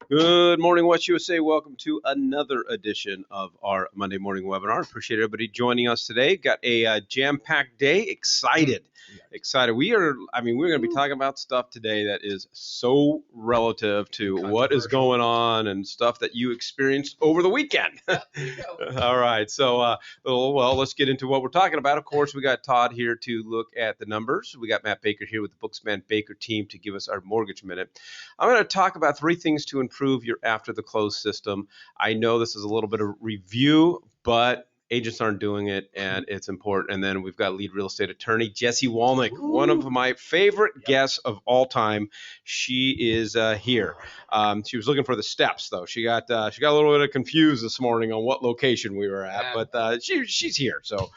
Good morning, West USA. Welcome to another edition of our Monday morning webinar. Appreciate everybody joining us today. Got a jam-packed day. Excited. We're going to be talking about stuff today that is so relative to what is going on and stuff that you experienced over the weekend. All right. So, well, let's get into what we're talking about. Of course, we got Todd here to look at the numbers. We got Matt Baker here with the Booksman Baker team to give us our mortgage minute. I'm going to talk about 3 things to improve your after the close system. I know this is a little bit of review, but Agents aren't doing it, and it's important. And then we've got lead real estate attorney Jesse Walnick, one of my favorite guests of all time. She is here. She was looking for the steps, though. She got a little bit confused this morning on what location we were at, but she's here, so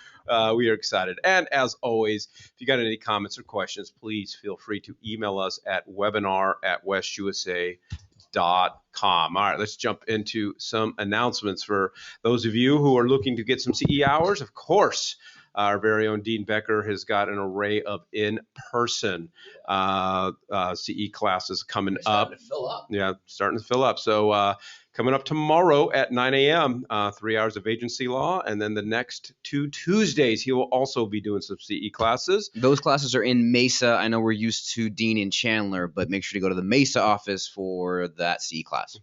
we are excited. And as always, if you got any comments or questions, please feel free to email us at webinar@westusa.com. All right, let's jump into some announcements for those of you who are looking to get some CE hours. Of course, our very own Dean Becker has got an array of in-person CE classes coming up. Starting to fill up. Yeah, starting to fill up. So coming up tomorrow at 9 a.m., 3 hours of agency law. And then the next 2 Tuesdays, he will also be doing some CE classes. Those classes are in Mesa. I know we're used to Dean in Chandler, but make sure to go to the Mesa office for that CE class.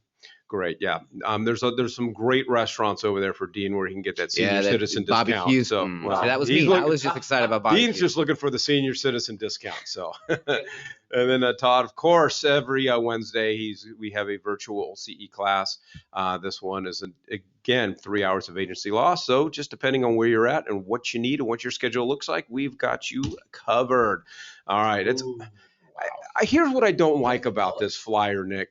Great, yeah. There's some great restaurants over there for Dean where he can get that senior citizen Bobby discount. Hughes. So that was me. I was just excited about Bobby Dean's Hughes. just looking for the senior citizen discount. So, and then Todd, of course, every Wednesday we have a virtual CE class. This one is again 3 hours of agency law. So just depending on where you're at and what you need and what your schedule looks like, we've got you covered. All right, here's what I don't like about this flyer, Nick.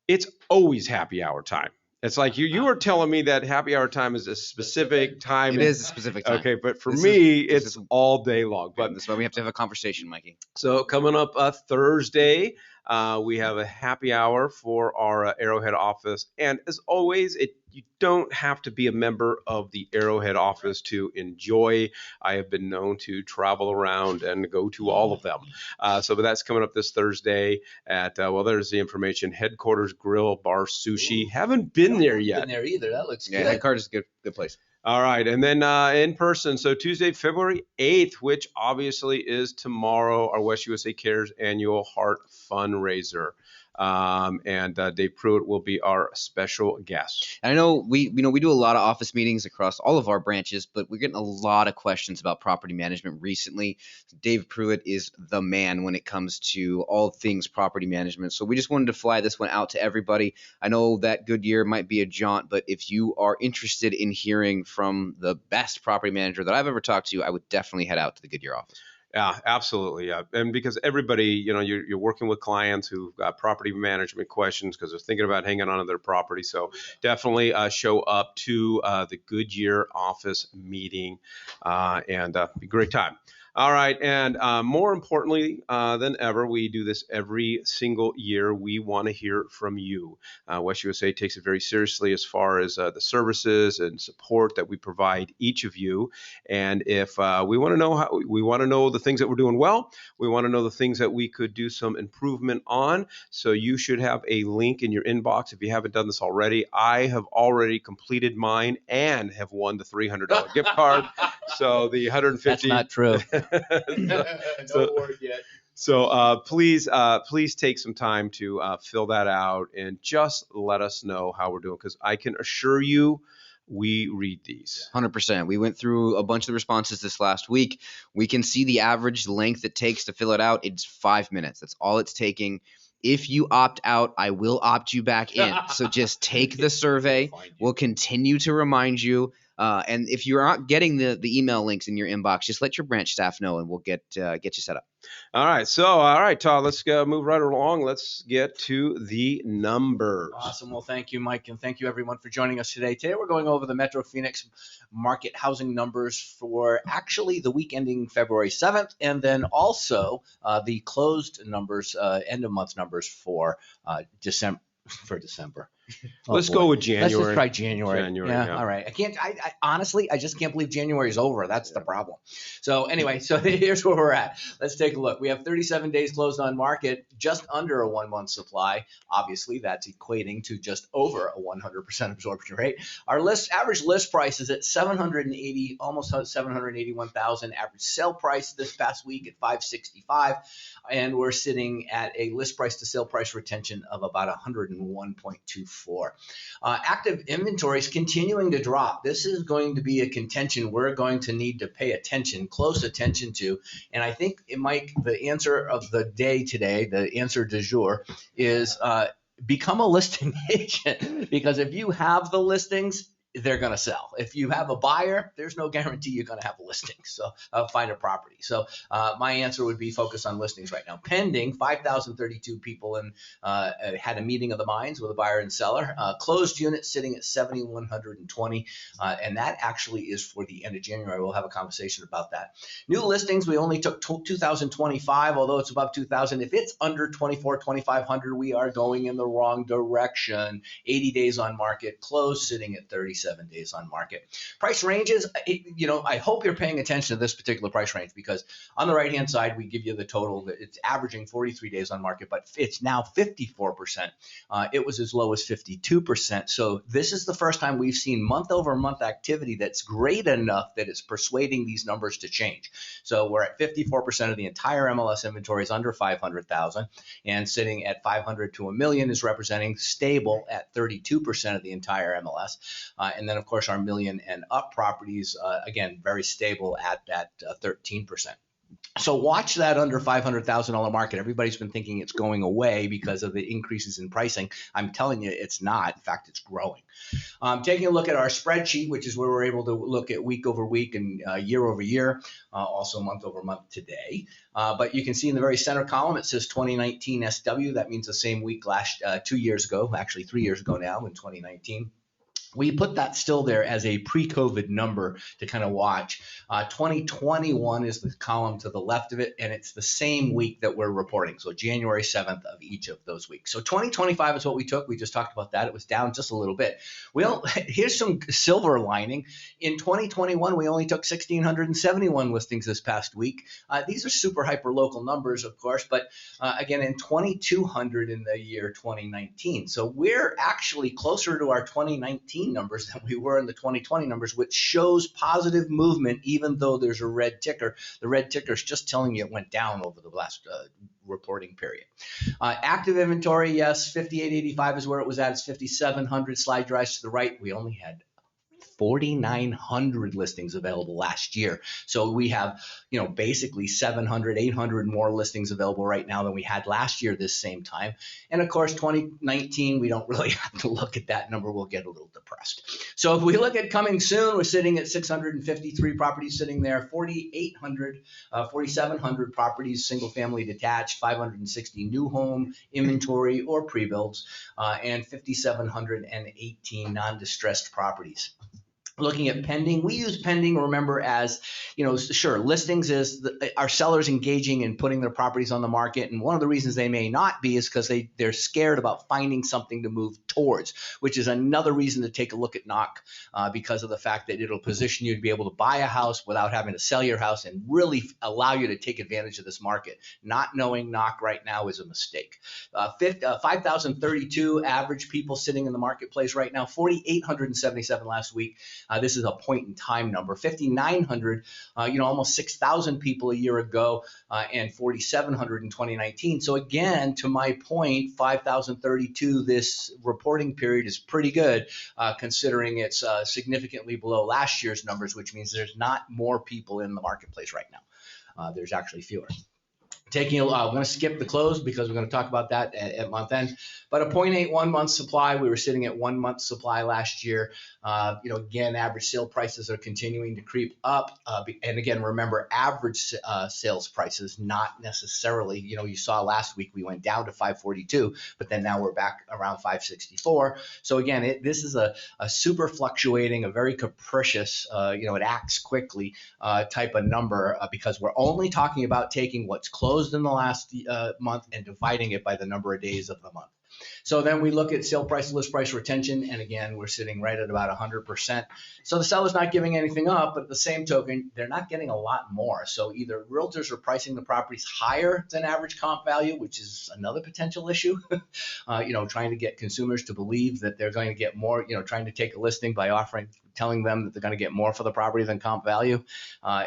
It's always happy hour time. It's like you were telling me that happy hour time is a specific time. It is a specific time. Okay, but for me, it's all day long. But that's why we have to have a conversation, Mikey. So coming up Thursday, we have a happy hour for our Arrowhead office. And as always, you don't have to be a member of the Arrowhead office to enjoy. I have been known to travel around and go to all of them. But that's coming up this Thursday at, there's the information, Headquarters Grill Bar Sushi. Haven't been there yet. Been there either. That looks good. Headquarters is a good place. All right, and then in person, so Tuesday, February 8th, which obviously is tomorrow, our West USA Cares annual Heart fundraiser. And Dave Pruitt will be our special guest. And I know we do a lot of office meetings across all of our branches, but we're getting a lot of questions about property management recently. Dave Pruitt is the man when it comes to all things property management. So we just wanted to fly this one out to everybody. I know that Goodyear might be a jaunt, but if you are interested in hearing from the best property manager that I've ever talked to, I would definitely head out to the Goodyear office. Yeah, absolutely. Yeah. And because everybody, you're working with clients who've got property management questions because they're thinking about hanging on to their property. So definitely show up to the Goodyear office meeting and be a great time. All right. And more importantly than ever, we do this every single year. We want to hear from you. West USA takes it very seriously as far as the services and support that we provide each of you. And if we want to know we want to know the things that we're doing well, we want to know the things that we could do some improvement on. So you should have a link in your inbox if you haven't done this already. I have already completed mine and have won the $300 gift card. So the 150. That's not true. No word yet. So please take some time to fill that out and just let us know how we're doing, because I can assure you we read these. 100%. We went through a bunch of the responses this last week. We can see the average length it takes to fill it out. It's 5 minutes. That's all it's taking. If you opt out, I will opt you back in. So just take the survey. We'll continue to remind you. And if you're not getting the email links in your inbox, just let your branch staff know, and we'll get you set up. All right, Todd, let's go move right along. Let's get to the numbers. Awesome. Well, thank you, Mike, and thank you, everyone, for joining us today. Today, we're going over the Metro Phoenix market housing numbers for actually the week ending February 7th, and then also the closed numbers, end of month numbers for December. Let's go with January. Let's just try January. Yeah. All right. I honestly, I just can't believe January is over. That's the problem. So anyway, here's where we're at. Let's take a look. We have 37 days closed on market, just under a 1 month supply. Obviously, that's equating to just over a 100% absorption rate. Our average list price is at $780, almost $781,000. Average sale price this past week at $565, and we're sitting at a list price to sale price retention of about 101.24. Active inventory is continuing to drop. This is going to be a contention we're going to need to pay close attention to. And I think, Mike, the answer of the day today, the answer du jour, is become a listing agent. Because if you have the listings, they're going to sell. If you have a buyer, there's no guarantee you're going to have a listing. So find a property. So my answer would be focus on listings right now. Pending, 5,032 people had a meeting of the minds with a buyer and seller. Closed units sitting at 7,120, and that actually is for the end of January. We'll have a conversation about that. New listings, we only took 2,025, although it's above 2,000. If it's under 2,500, we are going in the wrong direction. 80 days on market, closed sitting at 37 days on market. Price ranges, I hope you're paying attention to this particular price range, because on the right-hand side, we give you the total. It's averaging 43 days on market, but it's now 54%. It was as low as 52%. So this is the first time we've seen month-over-month activity that's great enough that it's persuading these numbers to change. So we're at 54% of the entire MLS inventory is under 500,000, and sitting at 500 to a million is representing stable at 32% of the entire MLS. And then, of course, our million and up properties, again, very stable at that 13%. So watch that under $500,000 market. Everybody's been thinking it's going away because of the increases in pricing. I'm telling you, it's not. In fact, it's growing. Taking a look at our spreadsheet, which is where we're able to look at week over week and year over year, also month over month today. But you can see in the very center column, it says 2019 SW. That means the same week 2 years ago, actually 3 years ago now in 2019. We put that still there as a pre-COVID number to kind of watch. 2021 is the column to the left of it, and it's the same week that we're reporting. So January 7th of each of those weeks. So 2025 is what we took. We just talked about that. It was down just a little bit. Here's some silver lining. In 2021, we only took 1,671 listings this past week. These are super hyper local numbers, of course, but again, in 2,200 in the year 2019. So we're actually closer to our 2019 numbers than we were in the 2020 numbers, which shows positive movement, even though there's a red ticker. The red ticker is just telling you it went down over the last reporting period. Active inventory, yes, 5,885 is where it was at. It's 5,700. Slide drives to the right. We only had 4,900 listings available last year. So we have, basically 700, 800 more listings available right now than we had last year this same time. And of course, 2019, we don't really have to look at that number. We'll get a little depressed. So if we look at coming soon, we're sitting at 653 properties sitting there, 4,700 properties, single family detached, 560 new home inventory or pre-builds, and 5,718 non-distressed properties. Looking at pending, we use pending, remember, as, sure, listings is our sellers engaging and putting their properties on the market. And one of the reasons they may not be is because they're scared about finding something to move towards, which is another reason to take a look at knock, because of the fact that it'll position you to be able to buy a house without having to sell your house and really allow you to take advantage of this market. Not knowing knock right now is a mistake. 5,032 average people sitting in the marketplace right now, 4,877 last week. This is a point in time number. 5,900, almost 6,000 people a year ago, and 4,700 in 2019. So again, to my point, 5,032 this reporting period is pretty good, considering it's significantly below last year's numbers, which means there's not more people in the marketplace right now. There's actually fewer. I'm going to skip the close because we're going to talk about that at month end. But a 0.81 month supply, we were sitting at 1 month supply last year. Again, average sale prices are continuing to creep up. And again, remember, average sales prices, not necessarily, you saw last week we went down to 542, but then now we're back around 564. So again, this is a super fluctuating, a very capricious, it acts quickly type of number, because we're only talking about taking what's closed in the last month and dividing it by the number of days of the month. So then we look at sale price, list price retention, and again, we're sitting right at about 100%. So the seller's not giving anything up, but at the same token, they're not getting a lot more. So either realtors are pricing the properties higher than average comp value, which is another potential issue, trying to get consumers to believe that they're going to get more, trying to take a listing by telling them that they're going to get more for the property than comp value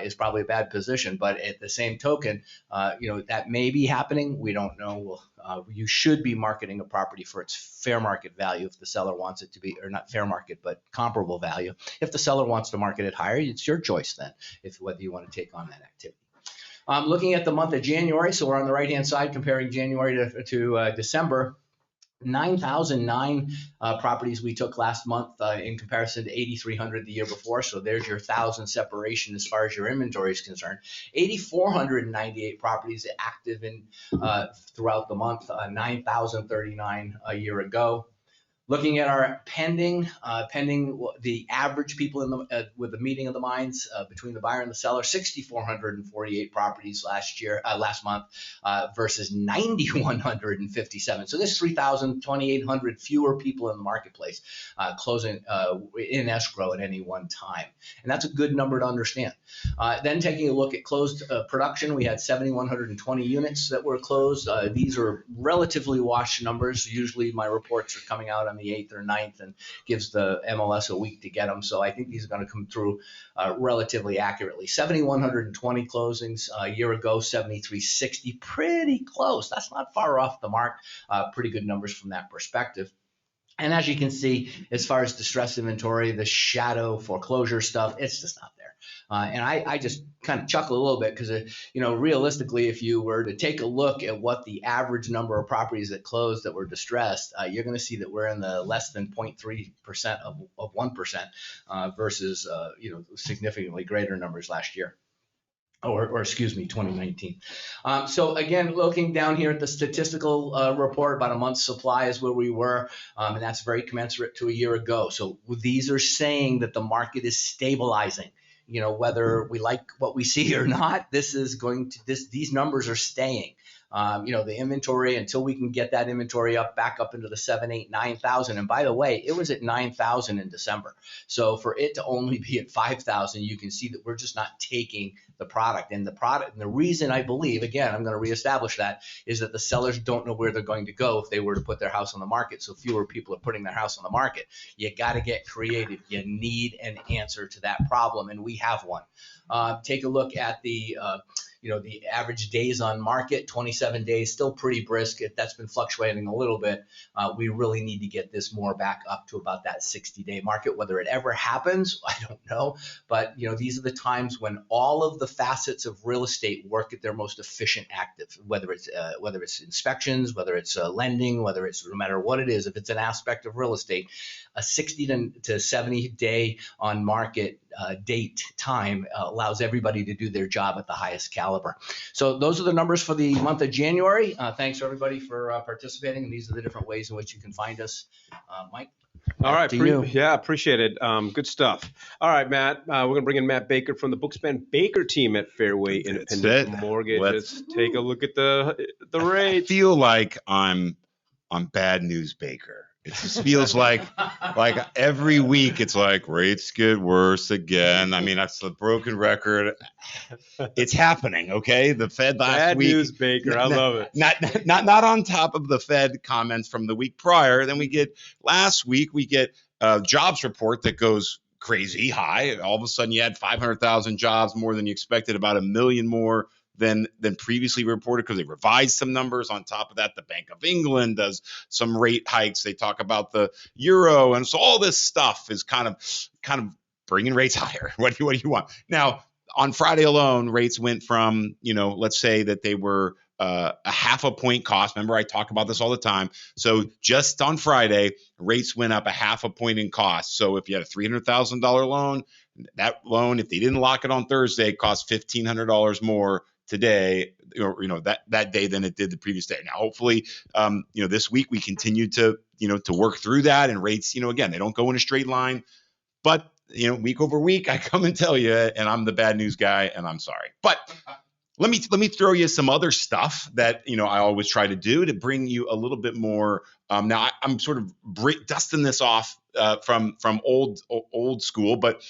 is probably a bad position. But at the same token, that may be happening. We don't know. You should be marketing a property for its fair market value if the seller wants it to be, or not fair market, but comparable value. If the seller wants to market it higher, it's your choice then, whether you want to take on that activity. Looking at the month of January, so we're on the right-hand side comparing January to December. 9,009 properties we took last month in comparison to 8,300 the year before. So there's your 1,000 separation as far as your inventory is concerned. 8,498 properties active in throughout the month, 9,039 a year ago. Looking at our pending, the average people in the with the meeting of the minds between the buyer and the seller, 6,448 properties last month versus 9,157. So there's 2,800 fewer people in the marketplace closing in escrow at any one time, and that's a good number to understand. Then taking a look at closed production, we had 7,120 units that were closed. These are relatively washed numbers. Usually my reports are coming out on the 8th or 9th and gives the MLS a week to get them. So I think these are going to come through relatively accurately. 7,120 closings a year ago, 7,360, pretty close. That's not far off the mark. Pretty good numbers from that perspective. And as you can see, as far as distressed inventory, the shadow foreclosure stuff, it's just not there. And I just kind of chuckle a little bit because, realistically, if you were to take a look at what the average number of properties that closed that were distressed, you're going to see that we're in the less than 0.3% of 1% versus, significantly greater numbers last year. Or excuse me, 2019. So again, looking down here at the statistical report, about a month's supply is where we were, and that's very commensurate to a year ago. So these are saying that the market is stabilizing. Whether we like what we see or not, these numbers are staying. The inventory, until we can get that inventory back up into the 7,000, 8,000, 9,000. And by the way, it was at 9,000 in December. So for it to only be at 5,000, you can see that we're just not taking the product. And the reason I believe, again, I'm going to reestablish that, is that the sellers don't know where they're going to go if they were to put their house on the market. So fewer people are putting their house on the market. You got to get creative. You need an answer to that problem, and we have one. Take a look at the average days on market, 27 days, still pretty brisk. That's been fluctuating a little bit. We really need to get this more back up to about that 60-day market. Whether it ever happens, I don't know. But these are the times when all of the facets of real estate work at their most efficient active. Whether it's inspections, whether it's lending, whether it's no matter what it is, if it's an aspect of real estate, a 60 to 70 day on market date time allows everybody to do their job at the highest caliber. So those are the numbers for the month of January. Thanks everybody for participating, and these are the different ways in which you can find us. Mike? All right. Appreciate it. Good stuff. All right, Matt. We're going to bring in Matt Baker from the Bookspan Baker team at Fairway Independent Mortgage. Let's take a look at the rates. I feel like I'm Bad News Baker. It just feels like every week it's like rates get worse again. I mean, that's the broken record. It's happening, okay? The Fed last week. Bad News Baker, I love it. Not on top of the Fed comments from the week prior. Then last week we get a jobs report that goes crazy high. All of a sudden you had 500,000 jobs, more than you expected, about 1 million more than previously reported because they revised some numbers. On top of that, the Bank of England does some rate hikes. They talk about the euro, and so all this stuff is kind of bringing rates higher. What do you want? Now, on Friday alone, rates went from, let's say that they were a half a point cost. Remember, I talk about this all the time. So just on Friday, rates went up a half a point in cost. So if you had a $300,000 loan, that loan, if they didn't lock it on Thursday, cost $1,500 more today, or that day than it did the previous day. Now, hopefully, this week we continue to work through that, and rates, again, they don't go in a straight line, but week over week, I come and tell you, and I'm the bad news guy, and I'm sorry, but. Let me throw you some other stuff that I always try to do to bring you a little bit more. Now I'm sort of dusting this off from old school, but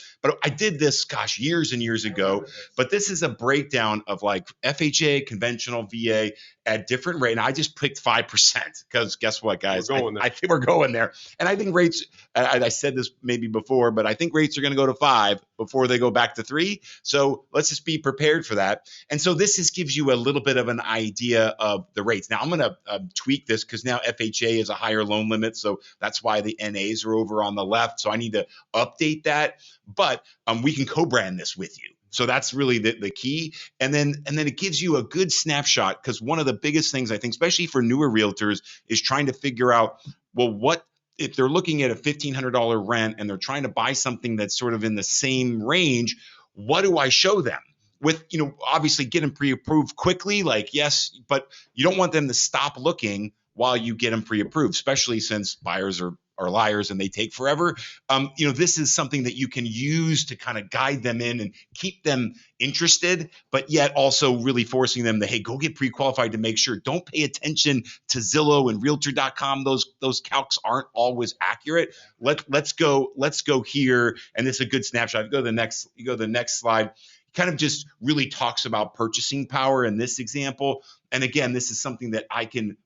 I did this, years and years ago. But this is a breakdown of like FHA, conventional VA at different rate. And I just picked 5% because guess what, guys? I think we're going there. And I think rates. I said this maybe before, but I think rates are going to go to 5 before they go back to 3. So let's just be prepared for that. And so this gives you a little bit of an idea of the rates. Now I'm going to tweak this because now FHA is a higher loan limit, so that's why the NAs are over on the left. So I need to update that, but we can co-brand this with you. So that's really the key. And then it gives you a good snapshot, because one of the biggest things I think, especially for newer realtors, is trying to figure out, well, what if they're looking at a $1,500 rent and they're trying to buy something that's sort of in the same range, what do I show them? With, obviously get them pre-approved quickly, like, yes, but you don't want them to stop looking while you get them pre-approved, especially since buyers are liars and they take forever. This is something that you can use to kind of guide them in and keep them interested, but yet also really forcing them to, hey, go get pre-qualified to make sure. Don't pay attention to Zillow and Realtor.com. Those calcs aren't always accurate. Let's go here, and this is a good snapshot. You go to the next slide. Kind of just really talks about purchasing power in this example. And again, this is something that I can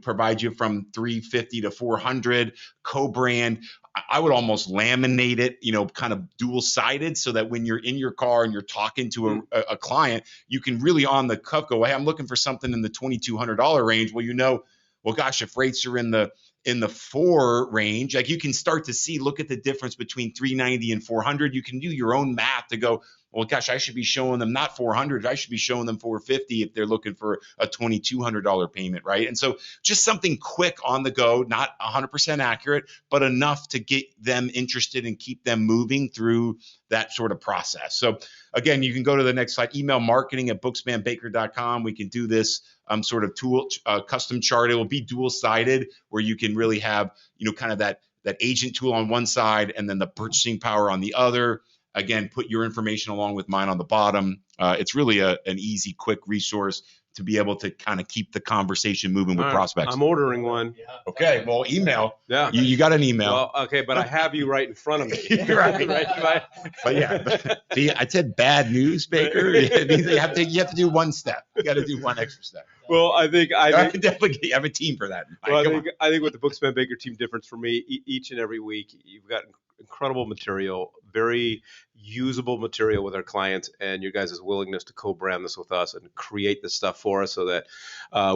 provide you from 350 to 400 co-brand. I would almost laminate it, kind of dual-sided, so that when you're in your car and you're talking to a client, you can really on the cuff go, hey, I'm looking for something in the $2,200 range. Well, gosh, if rates are in the 4 range, like you can start to see, look at the difference between 390 and 400. You can do your own math to go, well, gosh, I should be showing them not 400. I should be showing them 450 if they're looking for a $2,200 payment, right? And so just something quick on the go, not 100% accurate, but enough to get them interested and keep them moving through that sort of process. So again, you can go to the next slide, email marketing@booksmanbaker.com. We can do this sort of tool, custom chart. It will be dual-sided, where you can really have, kind of that agent tool on one side and then the purchasing power on the other. Again, put your information along with mine on the bottom. It's really an easy, quick resource to be able to kind of keep the conversation moving with prospects. I'm ordering one. Okay, well, email. Yeah. You got an email. Well, okay, but I have you right in front of me. Right. But yeah, see, I said bad news, Baker. It means you have to do one step. You got to do one extra step. Well, I think definitely have a team for that. Well, I think with the Booksman Baker team difference for me, each and every week, you've got incredible material, very usable material with our clients, and your guys' willingness to co-brand this with us and create this stuff for us so that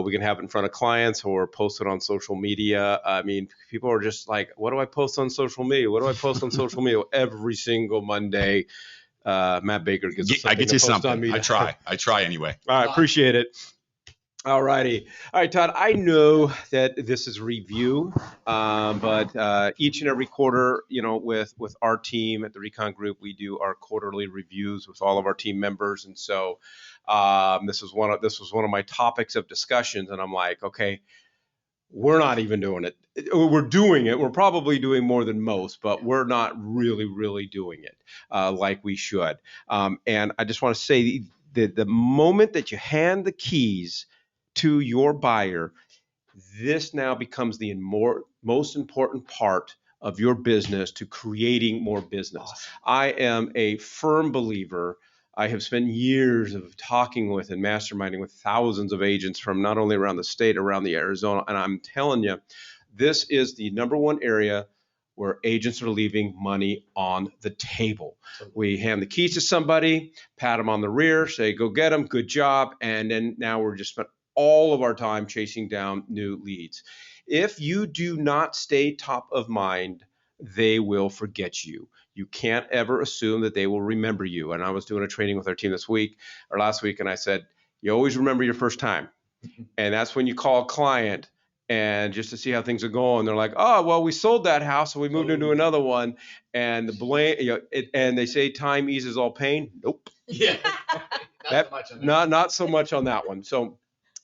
we can have it in front of clients or post it on social media. I mean, people are just like, what do I post on social media? What do I post on social media? Every single Monday, Matt Baker gets us something. I get you something. I try anyway. All right, appreciate it. All righty. All right, Todd, I know that this is review, but each and every quarter, with our team at the Recon Group, we do our quarterly reviews with all of our team members. And so this was one of my topics of discussions. And I'm like, okay, we're not even doing it. We're doing it. We're probably doing more than most, but we're not really doing it like we should. And I just want to say that the moment that you hand the keys to your buyer, this now becomes the most important part of your business to creating more business. Awesome. I am a firm believer. I have spent years of talking with and masterminding with thousands of agents from not only around the state, around the Arizona, and I'm telling you, this is the number one area where agents are leaving money on the table. We hand the keys to somebody, pat them on the rear, say, go get them, good job, and then now we're just spent all of our time chasing down new leads. If you do not stay top of mind, they will forget you. You can't ever assume that they will remember you. And I was doing a training with our team last week, and I said, you always remember your first time. And that's when you call a client and just to see how things are going. They're like, oh, well, we sold that house, so we moved into another one. And the blame, and they say time eases all pain. Nope. Yeah. Not so much on that one. So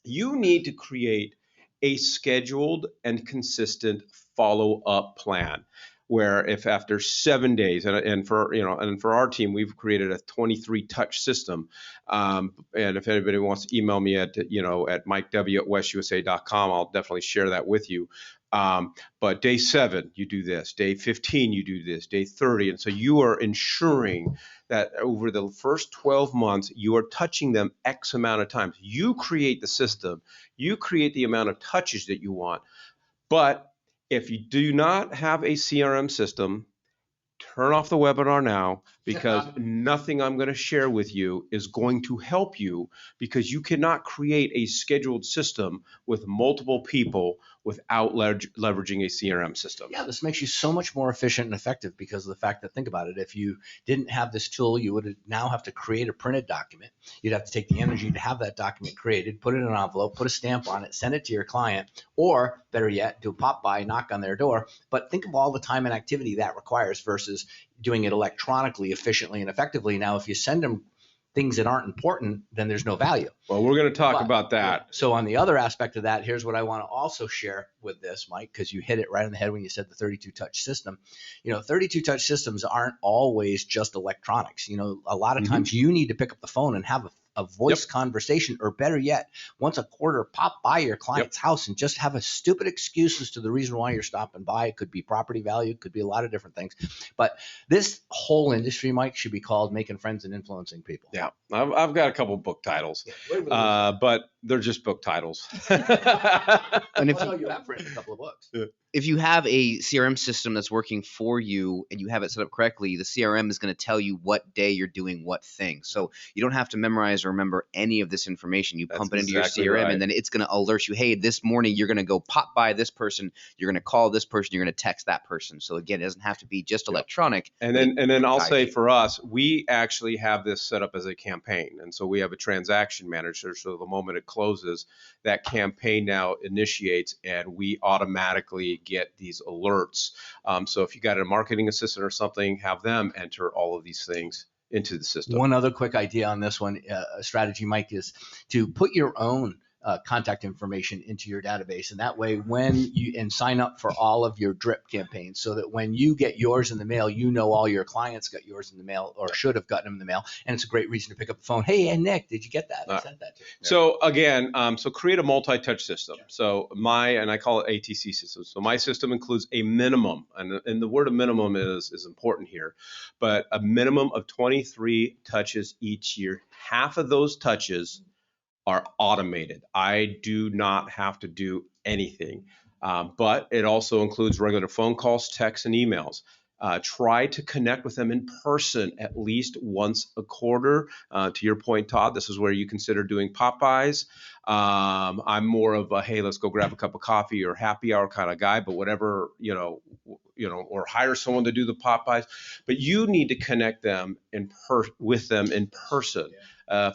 you need to create a scheduled and consistent follow-up plan where if after 7 days, and for our team, we've created a 23 touch system. And if anybody wants to email me at mikew@westusa.com, I'll definitely share that with you. But day 7, you do this. Day 15, you do this. Day 30. And so you are ensuring that over the first 12 months, you are touching them X amount of times. You create the system. You create the amount of touches that you want. But if you do not have a CRM system, turn off the webinar now, because nothing I'm going to share with you is going to help you, because you cannot create a scheduled system with multiple people without leveraging a CRM system. Yeah, this makes you so much more efficient and effective because of the fact that, think about it, if you didn't have this tool, you would now have to create a printed document. You'd have to take the energy to have that document created, put it in an envelope, put a stamp on it, send it to your client, or better yet, do a pop by, knock on their door. But think of all the time and activity that requires versus doing it electronically, efficiently, and effectively. Now, if you send them things that aren't important, then there's no value. Well, we're going to talk about that. So on the other aspect of that, here's what I want to also share with this, Mike, because you hit it right on the head when you said the 32 touch system. 32 touch systems aren't always just electronics. A lot of times you need to pick up the phone and have a voice conversation, or better yet, once a quarter, pop by your client's house and just have a stupid excuse as to the reason why you're stopping by. It could be property value, it could be a lot of different things. But this whole industry, Mike, should be called Making Friends and Influencing People. Yeah, I've got a couple book titles, but they're just book titles. And if you have written a couple of books. If you have a CRM system that's working for you and you have it set up correctly, the CRM is going to tell you what day you're doing what thing. So you don't have to memorize or remember any of this information. You pump it into your CRM, and then it's going to alert you, hey, this morning you're going to go pop by this person, you're going to call this person, you're going to text that person. So again, it doesn't have to be just electronic. And then I'll say for us, we actually have this set up as a campaign. And so we have a transaction manager. So the moment it closes, that campaign now initiates, and we automatically get these alerts. So if you got a marketing assistant or something, have them enter all of these things into the system. One other quick idea on this one, a strategy, Mike, is to put your own contact information into your database, and that way when you sign up for all of your drip campaigns, so that when you get yours in the mail, all your clients got yours in the mail or should have gotten them in the mail, and it's a great reason to pick up the phone. Hey, Nick, did you get that? I sent that to you. So again, so create a multi-touch system. So and I call it ATC system. So my system includes a minimum, and the word of minimum is important here, but a minimum of 23 touches each year. Half of those touches are automated. I do not have to do anything, but it also includes regular phone calls, texts, and emails. Try to connect with them in person at least once a quarter. To your point, Todd, this is where you consider doing pop-bys. I'm more of a, hey, let's go grab a cup of coffee or happy hour kind of guy, but whatever, or hire someone to do the pop-bys. But you need to connect them with them in person.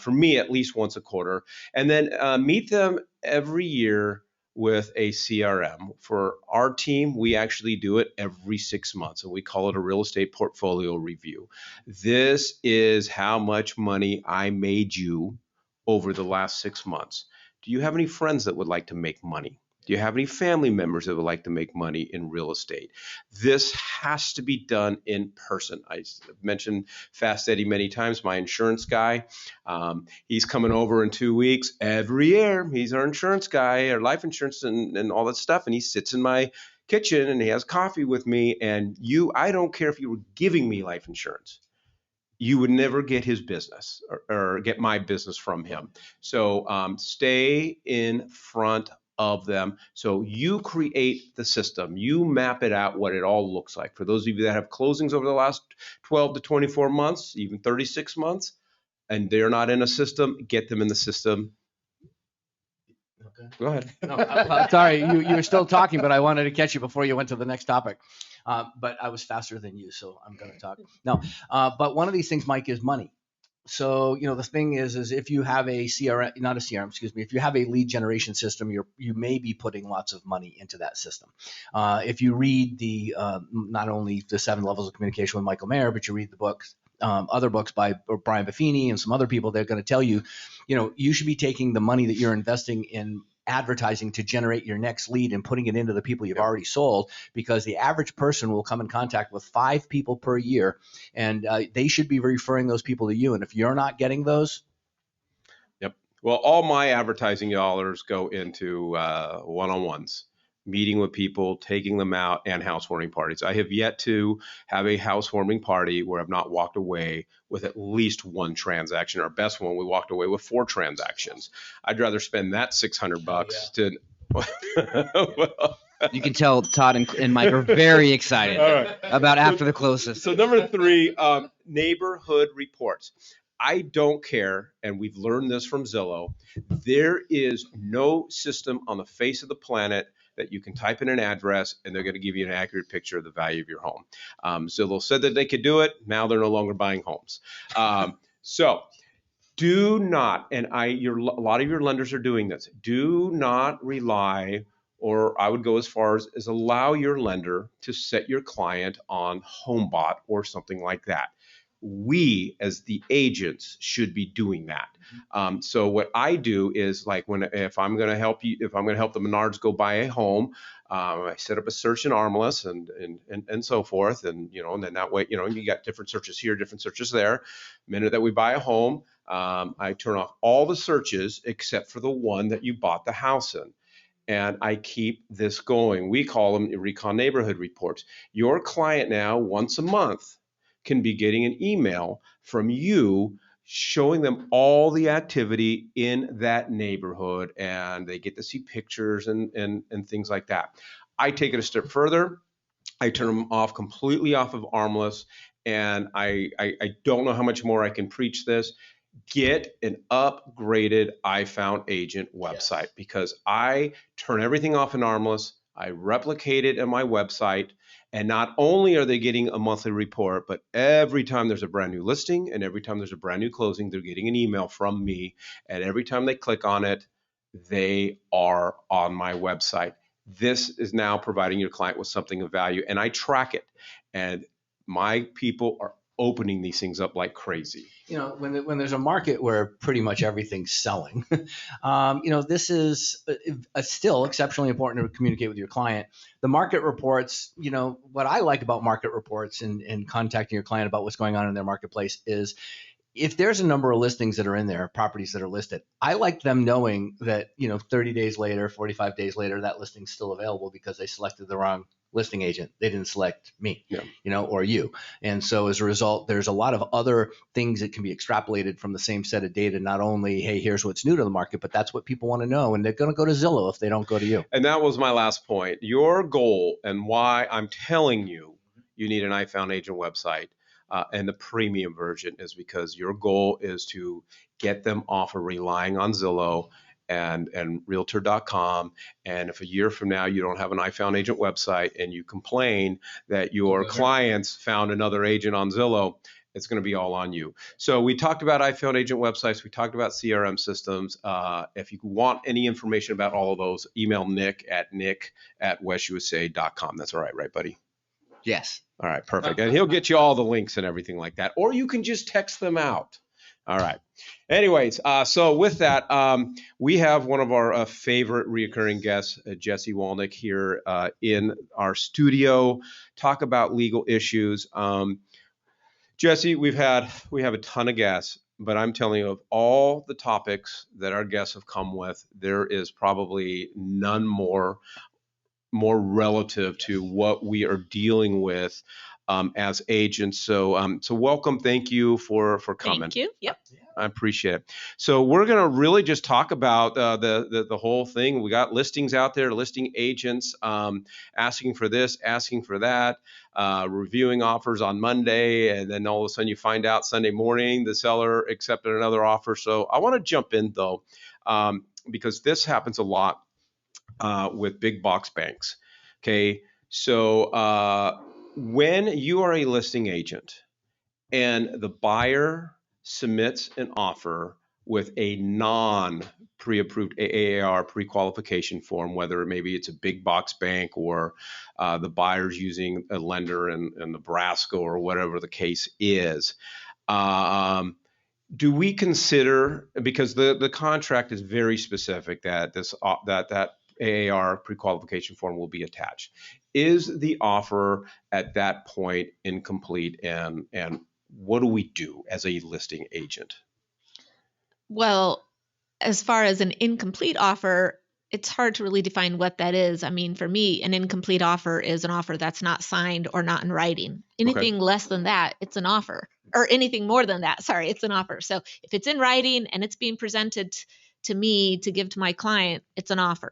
For me, at least once a quarter, and then meet them every year with a CRM. For our team, we actually do it every 6 months, and we call it a real estate portfolio review. This is how much money I made you over the last 6 months. Do you have any friends that would like to make money? Do you have any family members that would like to make money in real estate? This has to be done in person. I mentioned Fast Eddie many times, my insurance guy. He's coming over in 2 weeks. Every year, he's our insurance guy, our life insurance and all that stuff. And he sits in my kitchen and he has coffee with me. And I don't care if you were giving me life insurance, you would never get his business or get my business from him. So stay in front of them. So you create the system, you map it out, what it all looks like. For those of you that have closings over the last 12 to 24 months, even 36 months, and they're not in a system, get them in the system. Okay. Go ahead. No, sorry, you were still talking, but I wanted to catch you before you went to the next topic. But I was faster than you, so I'm going to talk. No, but one of these things, Mike, is money. So, the thing is if you have a CRM, not a CRM, excuse me, if you have a lead generation system, you may be putting lots of money into that system. If you read not only the 7 Levels of Communication with Michael Mayer, but you read the books, other books by Brian Buffini and some other people, they're going to tell you, you should be taking the money that you're investing in advertising to generate your next lead and putting it into the people you've already sold, because the average person will come in contact with 5 people per year, and they should be referring those people to you. And if you're not getting those. Yep. Well, all my advertising dollars go into one-on-ones, meeting with people, taking them out, and housewarming parties. I have yet to have a housewarming party where I've not walked away with at least 1 transaction. Our best one, we walked away with 4 transactions. I'd rather spend that $600 to. Well, You can tell Todd and Mike are very excited All right. about after the closes. So number 3, neighborhood reports. I don't care, and we've learned this from Zillow, there is no system on the face of the planet that you can type in an address and they're going to give you an accurate picture of the value of your home. Zillow said that they could do it. Now they're no longer buying homes. So do not, and a lot of your lenders are doing this, do not rely, or I would go as far as allow your lender to set your client on HomeBot or something like that. We as the agents should be doing that. So what I do is, like, if I'm going to help the Menards go buy a home, I set up a search in Armless and so forth, and and then that way you got different searches here, different searches there. Minute that we buy a home, I turn off all the searches except for the one that you bought the house in. And I keep this going. We call them Recon Neighborhood Reports. Your client now, once a month, can be getting an email from you showing them all the activity in that neighborhood, and they get to see pictures and things like that. I take it a step further. I turn them off completely off of Armless, and I don't know how much more I can preach this. Get an upgraded iFoundAgent website, because I turn everything off in Armless. I replicate it in my website. And not only are they getting a monthly report, but every time there's a brand new listing and every time there's a brand new closing, they're getting an email from me. And every time they click on it, they are on my website. This is now providing your client with something of value, and I track it. And my people are opening these things up like crazy. When there's a market where pretty much everything's selling, this is still exceptionally important to communicate with your client. The market reports, what I like about market reports and contacting your client about what's going on in their marketplace is, if there's a number of listings that are in there, properties that are listed, I like them knowing that, 30 days later, 45 days later, that listing's still available because they selected the wrong listing agent. They didn't select me, or you. And so as a result, there's a lot of other things that can be extrapolated from the same set of data. Not only, hey, here's what's new to the market, but that's what people want to know. And they're going to go to Zillow if they don't go to you. And that was my last point. Your goal, and why I'm telling you need an iFoundAgent website, and the premium version, is because your goal is to get them off of relying on Zillow and Realtor.com. And if a year from now you don't have an iFoundAgent website and you complain that your clients found another agent on Zillow, it's going to be all on you. So we talked about iFoundAgent websites. We talked about CRM systems. If you want any information about all of those, email nick@westusa.com. That's all right, buddy? Yes. All right, perfect. And he'll get you all the links and everything like that. Or you can just text them out. All right. Anyways, so with that, we have one of our favorite reoccurring guests, Jesse Walnick, here in our studio, talk about legal issues. Jesse, we have a ton of guests, but I'm telling you, of all the topics that our guests have come with, there is probably none more relative to what we are dealing with as agents. So welcome. Thank you for coming. Thank you. Yep. I appreciate it. So we're going to really just talk about the whole thing. We got listings out there, listing agents asking for this, asking for that, reviewing offers on Monday, and then all of a sudden you find out Sunday morning the seller accepted another offer. So I want to jump in though, because this happens a lot with big box banks. Okay, so when you are a listing agent and the buyer submits an offer with a non-pre-approved AAR pre-qualification form, whether maybe it's a big box bank or the buyer's using a lender in Nebraska or whatever the case is, do we consider, because the contract is very specific that that AAR pre-qualification form will be attached, is the offer at that point incomplete, and what do we do as a listing agent? Well, as far as an incomplete offer, it's hard to really define what that is. I mean, for me, an incomplete offer is an offer that's not signed or not in writing. Anything less than that, it's an offer. Or anything more than that, sorry, it's an offer. So if it's in writing and it's being presented to me to give to my client, it's an offer.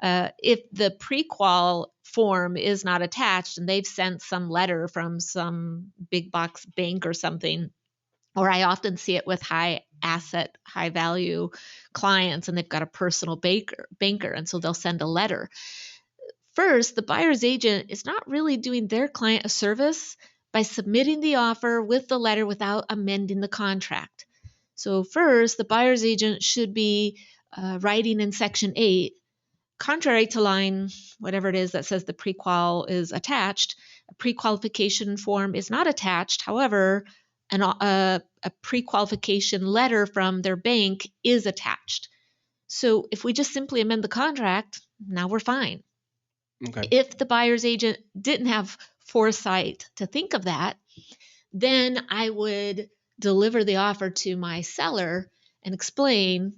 If the pre-qual form is not attached and they've sent some letter from some big box bank or something, or I often see it with high asset, high value clients, and they've got a personal banker, and so they'll send a letter. First, the buyer's agent is not really doing their client a service by submitting the offer with the letter without amending the contract. So first, the buyer's agent should be writing in Section 8, contrary to line, whatever it is that says the pre-qual is attached, a pre-qualification form is not attached. However, a pre-qualification letter from their bank is attached. So if we just simply amend the contract, now we're fine. Okay. If the buyer's agent didn't have foresight to think of that, then I would deliver the offer to my seller and explain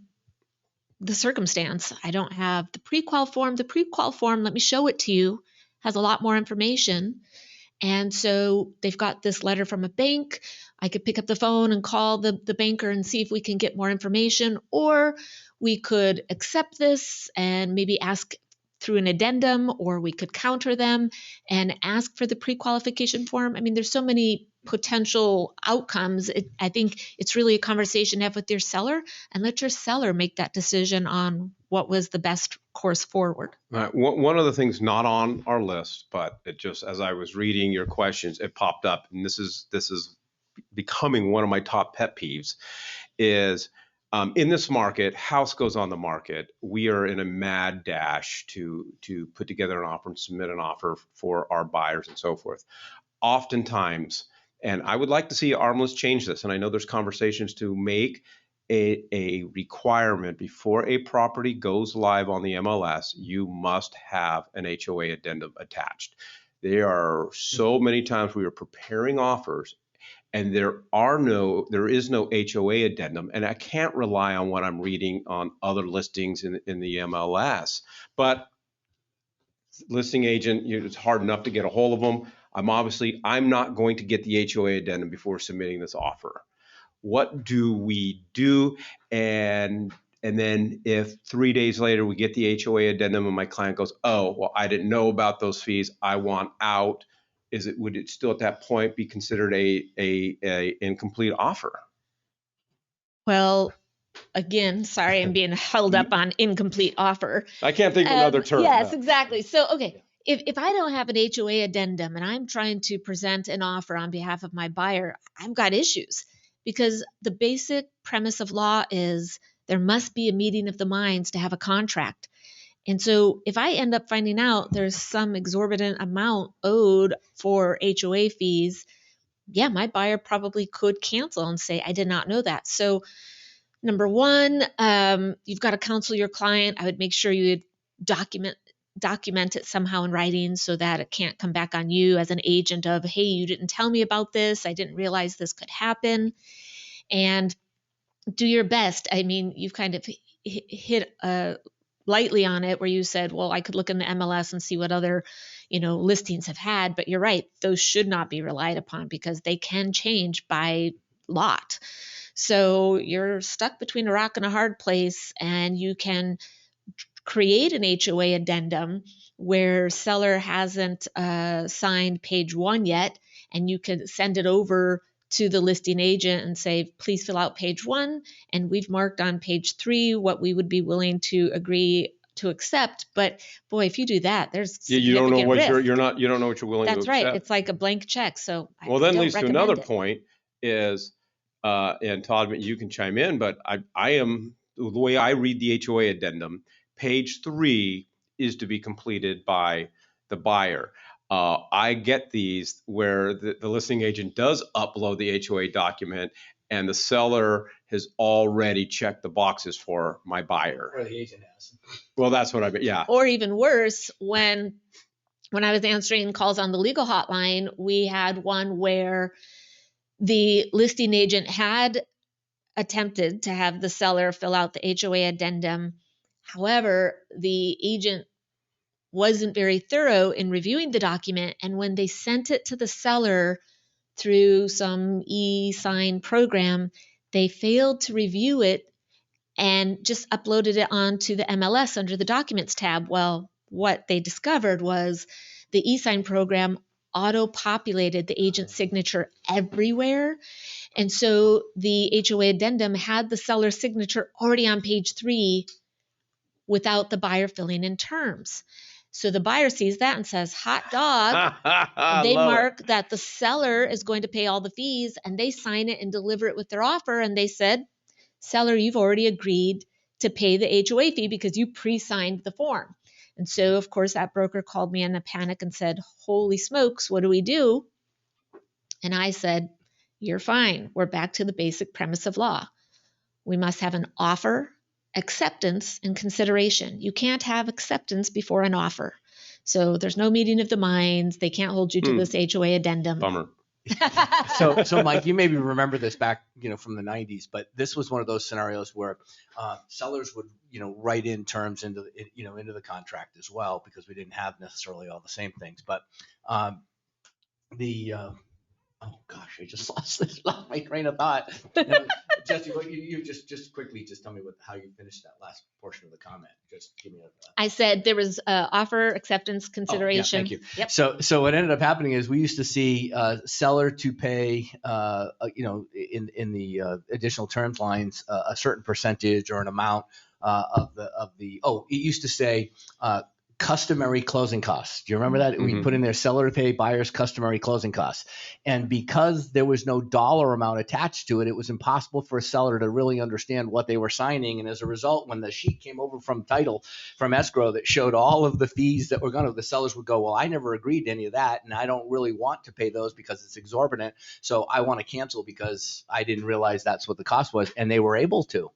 the circumstance. I don't have the pre-qual form. The pre-qual form, let me show it to you, has a lot more information. And so they've got this letter from a bank. I could pick up the phone and call the banker and see if we can get more information, or we could accept this and maybe ask through an addendum, or we could counter them and ask for the pre-qualification form. I mean, there's so many potential outcomes. I think it's really a conversation to have with your seller, and let your seller make that decision on what was the best course forward. All right. One of the things not on our list, but it just, as I was reading your questions, it popped up, and this is becoming one of my top pet peeves, is in this market, house goes on the market. We are in a mad dash to put together an offer and submit an offer for our buyers and so forth. Oftentimes, and I would like to see Armless change this, and I know there's conversations to make a requirement before a property goes live on the MLS, you must have an HOA addendum attached. There are so many times we are preparing offers and there is no HOA addendum, and I can't rely on what I'm reading on other listings in the MLS. But listing agent, it's hard enough to get a hold of them. I'm not going to get the HOA addendum before submitting this offer. What do we do? And then if 3 days later we get the HOA addendum and my client goes, oh, well, I didn't know about those fees, I want out. Would it still at that point be considered a incomplete offer? Well, again, sorry, I'm being held up on incomplete offer. I can't think of another term. Yes, exactly. So, okay, if I don't have an HOA addendum and I'm trying to present an offer on behalf of my buyer, I've got issues, because the basic premise of law is there must be a meeting of the minds to have a contract. And so if I end up finding out there's some exorbitant amount owed for HOA fees, yeah, my buyer probably could cancel and say, I did not know that. So number one, you've got to counsel your client. I would make sure you document it somehow in writing so that it can't come back on you as an agent of, hey, you didn't tell me about this. I didn't realize this could happen. And do your best. I mean, you've kind of hit lightly on it where you said, well, I could look in the MLS and see what other, listings have had, but you're right. Those should not be relied upon because they can change by lot. So you're stuck between a rock and a hard place, and you can create an HOA addendum where seller hasn't signed page 1 yet, and you could send it over to the listing agent and say, please fill out page 1, and we've marked on page 3 what we would be willing to agree to accept. But boy, if you do that, there's you don't know what risk. you don't know what you're willing to accept. That's right. It's like a blank check. So well, then leads to another point is, and Todd, you can chime in, but I am, the way I read the HOA addendum, page 3 is to be completed by the buyer. I get these where the listing agent does upload the HOA document and the seller has already checked the boxes for my buyer. Or the agent has. Well, that's what I mean. Yeah. Or even worse, when I was answering calls on the legal hotline, we had one where the listing agent had attempted to have the seller fill out the HOA addendum. However, the agent wasn't very thorough in reviewing the document, and when they sent it to the seller through some e-sign program, they failed to review it and just uploaded it onto the MLS under the Documents tab. Well, what they discovered was the e-sign program auto-populated the agent's signature everywhere. And so the HOA addendum had the seller's signature already on page 3 without the buyer filling in terms. So the buyer sees that and says, hot dog. They mark that the seller is going to pay all the fees, and they sign it and deliver it with their offer. And they said, seller, you've already agreed to pay the HOA fee because you pre-signed the form. And so, of course, that broker called me in a panic and said, holy smokes, what do we do? And I said, you're fine. We're back to the basic premise of law. We must have an offer, acceptance, and consideration. You can't have acceptance before an offer. So there's no meeting of the minds. They can't hold you to this HOA addendum. Bummer. So Mike, you maybe remember this back, from the 90s, but this was one of those scenarios where sellers would, write in terms into the contract as well, because we didn't have necessarily all the same things. But oh gosh, I just lost my train of thought. Jesse, you just quickly tell me how you finished that last portion of the comment. Just give me I said there was offer, acceptance, consideration. Oh, yeah, thank you. Yep. So what ended up happening is we used to see seller to pay, in the additional terms lines, a certain percentage or an amount of the. It used to say. Customary closing costs. Do you remember that? We put in there seller to pay buyer's customary closing costs. And because there was no dollar amount attached to it, it was impossible for a seller to really understand what they were signing. And as a result, when the sheet came over from escrow that showed all of the fees that were the sellers would go, well, I never agreed to any of that. And I don't really want to pay those because it's exorbitant. So I want to cancel because I didn't realize that's what the cost was. And they were able to.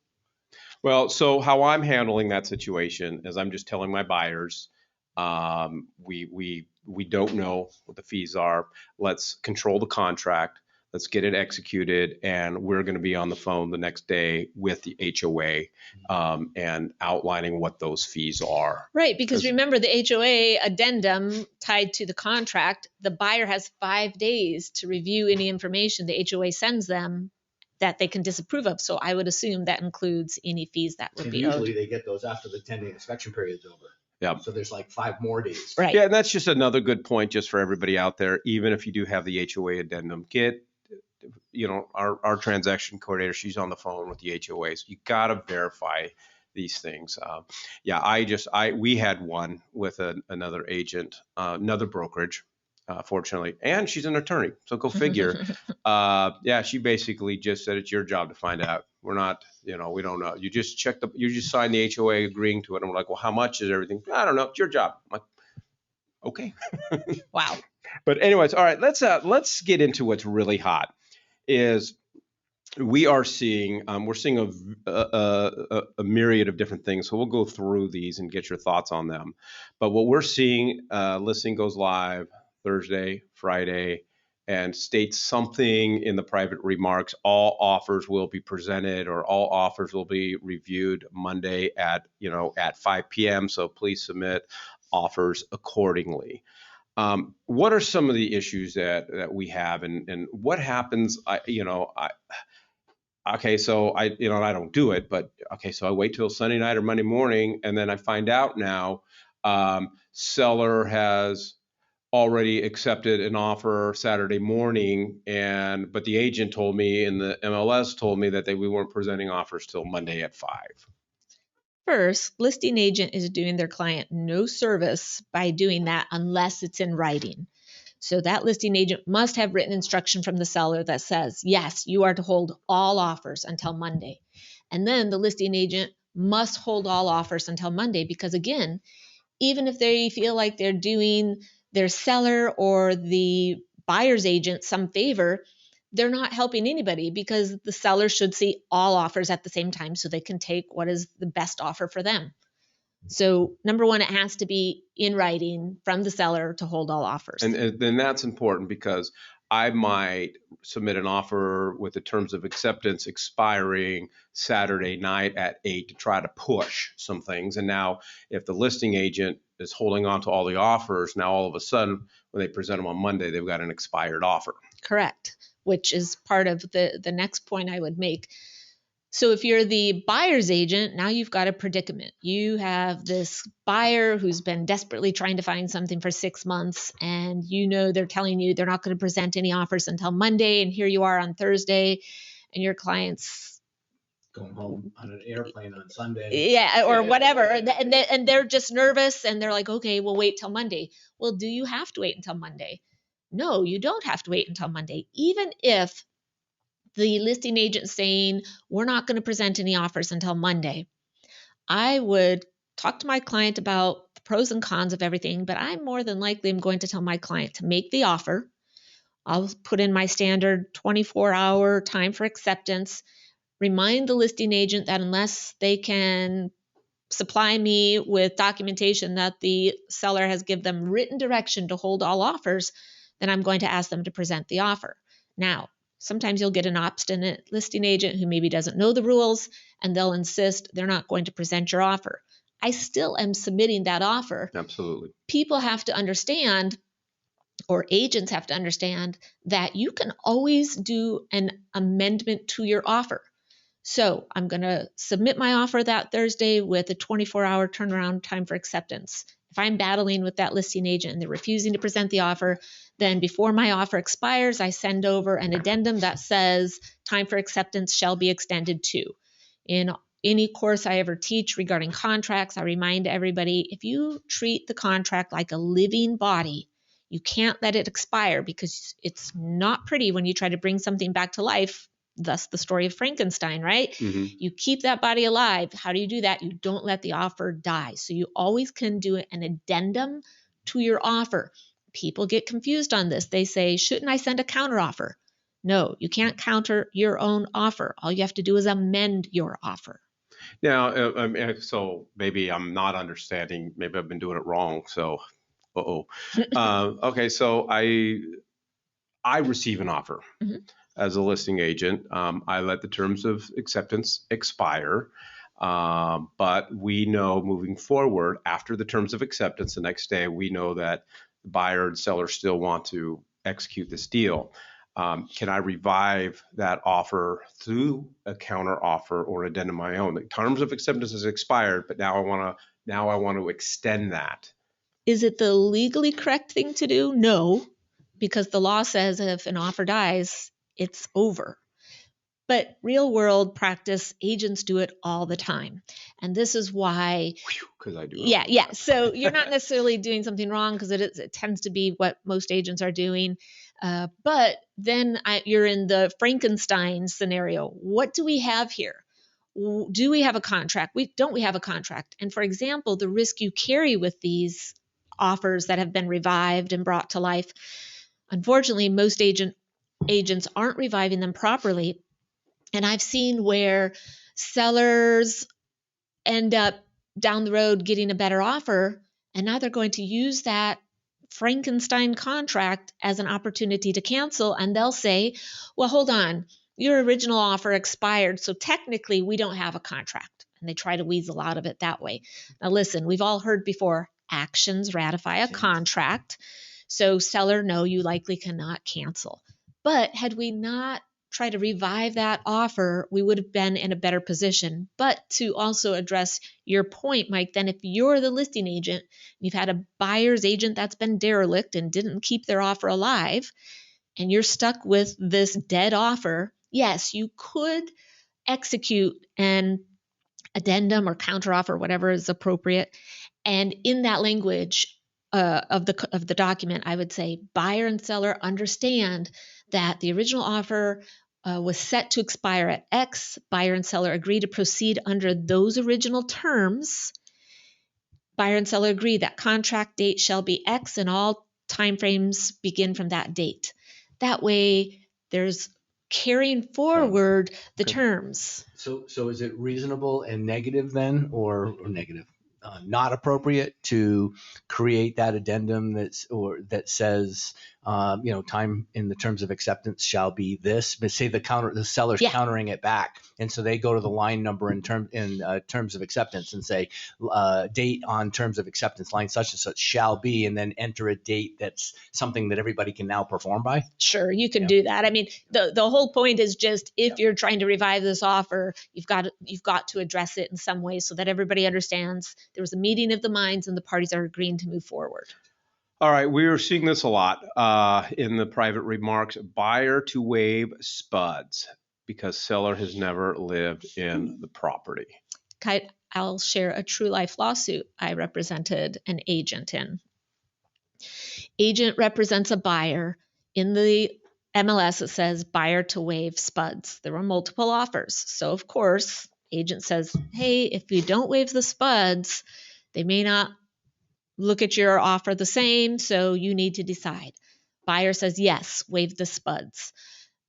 Well, so how I'm handling that situation is I'm just telling my buyers, we don't know what the fees are. Let's control the contract. Let's get it executed, and we're going to be on the phone the next day with the HOA and outlining what those fees are. Right, because remember the HOA addendum tied to the contract, the buyer has 5 days to review any information the HOA sends them that they can disapprove of. So I would assume that includes any fees that would be owed. Usually they get those after the 10-day inspection period is over. Yeah. So there's like 5 more days. Right. Yeah, and that's just another good point just for everybody out there. Even if you do have the HOA addendum, get, our transaction coordinator, she's on the phone with the HOAs. You got to verify these things. We had one with another agent, another brokerage. Fortunately, and she's an attorney, so go figure. She basically just said it's your job to find out. We're not, we don't know. You just sign the HOA agreeing to it. And we're like, well, how much is everything? I don't know. It's your job. I'm like, okay. Wow. But anyways, all right. Let's get into what's really hot. Is we are seeing we're seeing a myriad of different things. So we'll go through these and get your thoughts on them. But what we're seeing, listing goes live Thursday, Friday, and states something in the private remarks, all offers will be presented or all offers will be reviewed Monday at 5 p.m. So please submit offers accordingly. What are some of the issues that we have, and what happens? I don't do it, but so I wait till Sunday night or Monday morning, and then I find out now seller has already accepted an offer Saturday morning, but the agent told me and the MLS told me that we weren't presenting offers till Monday at 5. First, listing agent is doing their client no service by doing that unless it's in writing. So that listing agent must have written instruction from the seller that says, yes, you are to hold all offers until Monday. And then the listing agent must hold all offers until Monday, because again, even if they feel like they're doing their seller or the buyer's agent some favor, they're not helping anybody, because the seller should see all offers at the same time so they can take what is the best offer for them. So number one, it has to be in writing from the seller to hold all offers. And then that's important, because I might submit an offer with the terms of acceptance expiring Saturday night at 8 to try to push some things. And now if the listing agent is holding on to all the offers, now all of a sudden when they present them on Monday, they've got an expired offer. Correct, which is part of the next point I would make. So if you're the buyer's agent, now you've got a predicament. You have this buyer who's been desperately trying to find something for 6 months, and you know they're telling you they're not going to present any offers until Monday, and here you are on Thursday, and your client's Going home on an airplane on Sunday. yeah, or whatever, and they're just nervous, and they're like, okay, we'll wait till Monday. Well, do you have to wait until Monday? No, you don't have to wait until Monday. Even if the listing agent saying, we're not going to present any offers until Monday, I would talk to my client about the pros and cons of everything, but I more than likely am going to tell my client to make the offer. I'll put in my standard 24-hour time for acceptance, remind the listing agent that unless they can supply me with documentation that the seller has given them written direction to hold all offers, then I'm going to ask them to present the offer. Now, sometimes you'll get an obstinate listing agent who maybe doesn't know the rules, and they'll insist they're not going to present your offer. I still am submitting that offer. Absolutely. People have to understand, or agents have to understand, that you can always do an amendment to your offer. So I'm going to submit my offer that Thursday with a 24-hour turnaround time for acceptance. If I'm battling with that listing agent and they're refusing to present the offer, then before my offer expires, I send over an addendum that says time for acceptance shall be extended to. In any course I ever teach regarding contracts, I remind everybody, if you treat the contract like a living body, you can't let it expire, because it's not pretty when you try to bring something back to life. Thus the story of Frankenstein, right? Mm-hmm. You keep that body alive. How do you do that? You don't let the offer die. So you always can do an addendum to your offer. People get confused on this. They say, shouldn't I send a counter offer? No, you can't counter your own offer. All you have to do is amend your offer. Now, so maybe I'm not understanding. Maybe I've been doing it wrong. So, okay. So I receive an offer. Mm-hmm. As a listing agent. I let the terms of acceptance expire. But we know moving forward, after the terms of acceptance, the next day, we know that the buyer and seller still want to execute this deal. Can I revive that offer through a counter offer or addendum my own? The terms of acceptance has expired, but now I want to extend that. Is it the legally correct thing to do? No, because the law says if an offer dies, it's over. But real world practice, agents do it all the time. And this is why, because I do. Yeah. So you're not necessarily doing something wrong, because it tends to be what most agents are doing. But then you're in the Frankenstein scenario. What do we have here? Do we have a contract? Don't we have a contract? And for example, the risk you carry with these offers that have been revived and brought to life, unfortunately, most agents aren't reviving them properly. And I've seen where sellers end up down the road getting a better offer, and now they're going to use that Frankenstein contract as an opportunity to cancel. And they'll say, well, hold on, your original offer expired, so technically we don't have a contract. And they try to weasel out of it that way. Now, listen, we've all heard before, actions ratify a contract. So seller, no, you likely cannot cancel. But had we not try to revive that offer, we would have been in a better position. But to also address your point, Mike, then if you're the listing agent, you've had a buyer's agent that's been derelict and didn't keep their offer alive, and you're stuck with this dead offer, yes, you could execute an addendum or counteroffer, whatever is appropriate. And in that language of the document, I would say buyer and seller understand that the original offer was set to expire at X. Buyer and seller agree to proceed under those original terms. Buyer and seller agree that contract date shall be X and all timeframes begin from that date. That way, there's carrying forward the terms. So is it reasonable and negative then, or negative? not appropriate to create that addendum that says, time in the terms of acceptance shall be this, but say the seller's countering it back. And so they go to the line number in terms of acceptance and say, date on terms of acceptance, line such and such shall be, and then enter a date that's something that everybody can now perform by. Sure, you can do that. I mean, the whole point is just if you're trying to revive this offer, you've got to address it in some way so that everybody understands there was a meeting of the minds and the parties are agreeing to move forward. All right, we are seeing this a lot in the private remarks. Buyer to waive SPUDs because seller has never lived in the property. I'll share a true life lawsuit I represented an agent in. Agent represents a buyer. In the MLS, it says buyer to waive SPUDs. There were multiple offers. So, of course, agent says, hey, if you don't waive the SPUDs, they may not look at your offer the same, so you need to decide. Buyer says, yes, waive the SPUDs.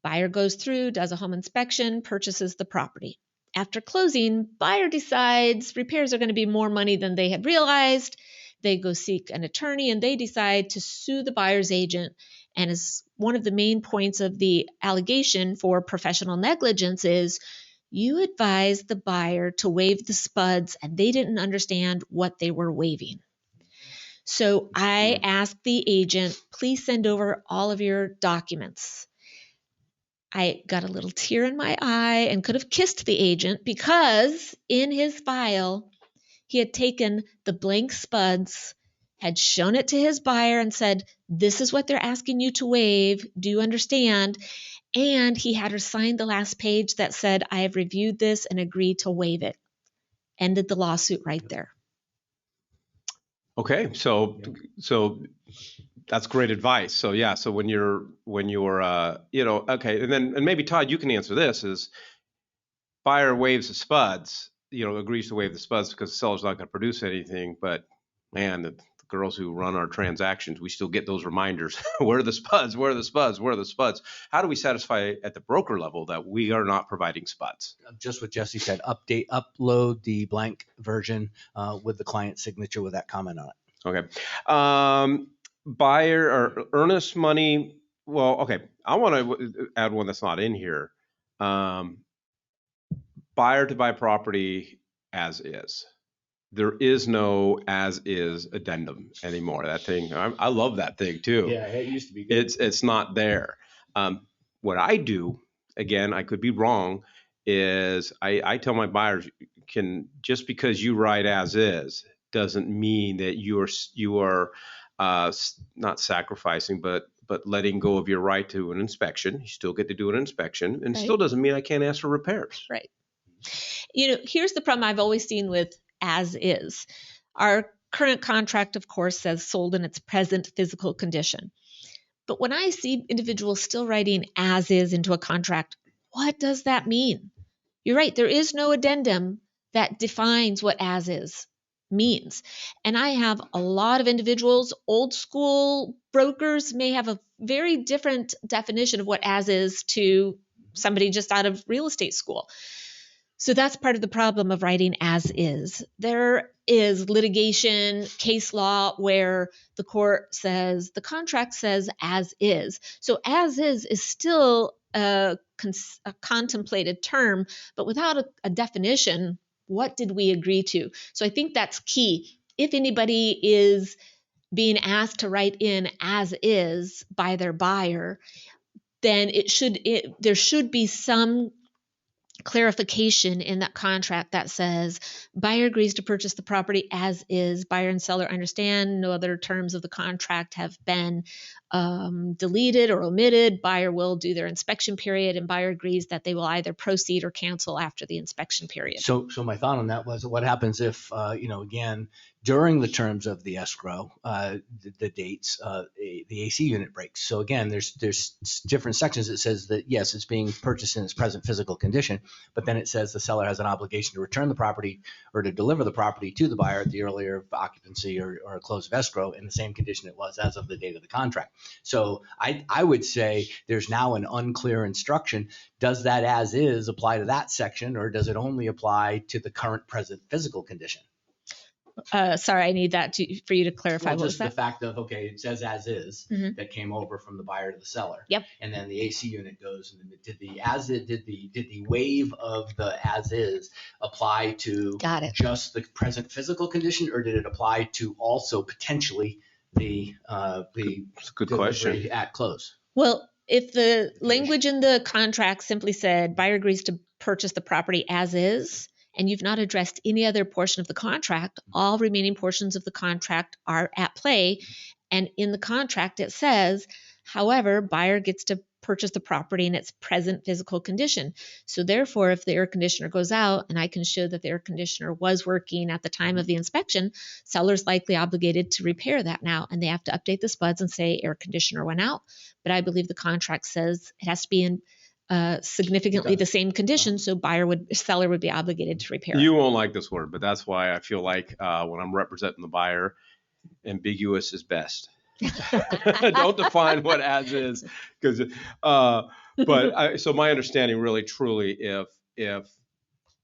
Buyer goes through, does a home inspection, purchases the property. After closing, buyer decides repairs are going to be more money than they had realized. They go seek an attorney and they decide to sue the buyer's agent. And as one of the main points of the allegation for professional negligence is you advised the buyer to waive the SPUDs and they didn't understand what they were waiving. So I asked the agent, please send over all of your documents. I got a little tear in my eye and could have kissed the agent because in his file, he had taken the blank SPUDs, had shown it to his buyer and said, this is what they're asking you to waive. Do you understand? And he had her sign the last page that said, I have reviewed this and agreed to waive it. Ended the lawsuit right there. Okay, so that's great advice. So yeah, so when you're okay, and maybe Todd, you can answer this: is buyer waives the SPUDs, agrees to waive the SPUDs because the seller's not going to produce anything, but man, the girls who run our transactions, we still get those reminders. Where are the SPUDs? Where are the SPUDs? Where are the SPUDs? How do we satisfy at the broker level that we are not providing SPUDs? Just what Jesse said, upload the blank version with the client signature with that comment on it. Okay. Buyer or earnest money. Well, okay. I want to add one that's not in here. Buyer to buy property as is. There is no as is addendum anymore. That thing, I love that thing too. Yeah, it used to be good. It's not there. What I do, again, I could be wrong, is I tell my buyers, just because you write as is doesn't mean that you are not sacrificing, but letting go of your right to an inspection. You still get to do an inspection, and still doesn't mean I can't ask for repairs. Right. Here's the problem I've always seen with as is. Our current contract, of course, says sold in its present physical condition. But when I see individuals still writing as is into a contract, what does that mean? You're right. There is no addendum that defines what as is means. And I have a lot of individuals, old school brokers may have a very different definition of what as is to somebody just out of real estate school. So that's part of the problem of writing as is. There is litigation, case law, where the court says, the contract says as is. So as is still a contemplated term, but without a definition, what did we agree to? So I think that's key. If anybody is being asked to write in as is by their buyer, then there should be some clarification in that contract that says buyer agrees to purchase the property as is. Buyer and seller understand no other terms of the contract have been deleted or omitted. Buyer will do their inspection period, and buyer agrees that they will either proceed or cancel after the inspection period. So my thought on that was, what happens if, again, during the terms of the escrow, the dates, the AC unit breaks. So again, there's different sections that says that, yes, it's being purchased in its present physical condition, but then it says the seller has an obligation to return the property or to deliver the property to the buyer at the earlier of occupancy or close of escrow in the same condition it was as of the date of the contract. So I would say there's now an unclear instruction. Does that as is apply to that section, or does it only apply to the current present physical condition? Sorry, I need that for you to clarify. Well, What was just the that? fact of, okay, it says as is, Mhm. that came over from the buyer to the seller. Yep. And then the AC unit goes, and did the waive of the as is apply to Got it. just the present physical condition, or did it apply to also potentially the It's a good delivery question. at close? Well, if the language in the contract simply said buyer agrees to purchase the property as is, and you've not addressed any other portion of the contract, all remaining portions of the contract are at play. And in the contract, it says, however, buyer gets to purchase the property in its present physical condition. So therefore, if the air conditioner goes out and I can show that the air conditioner was working at the time of the inspection, seller's likely obligated to repair that now. And they have to update the SPUDs and say air conditioner went out. But I believe the contract says it has to be in significantly the same condition, so seller would be obligated to repair it. You won't like this word, but that's why I feel like when I'm representing the buyer, ambiguous is best. Don't define what as is, because so my understanding really truly if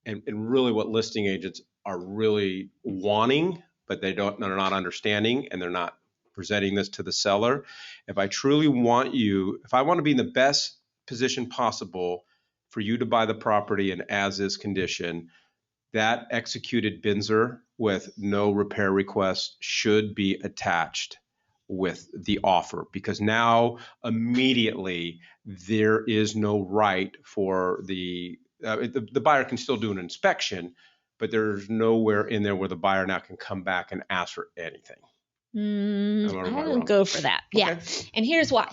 and really what listing agents are really wanting, but they're not understanding and they're not presenting this to the seller. If I want to be in the best position possible for you to buy the property in as is condition, that executed BINSR with no repair request should be attached with the offer, because now immediately there is no right for the buyer can still do an inspection, but there's nowhere in there where the buyer now can come back and ask for anything. I don't go for that. Okay. Yeah. And here's why.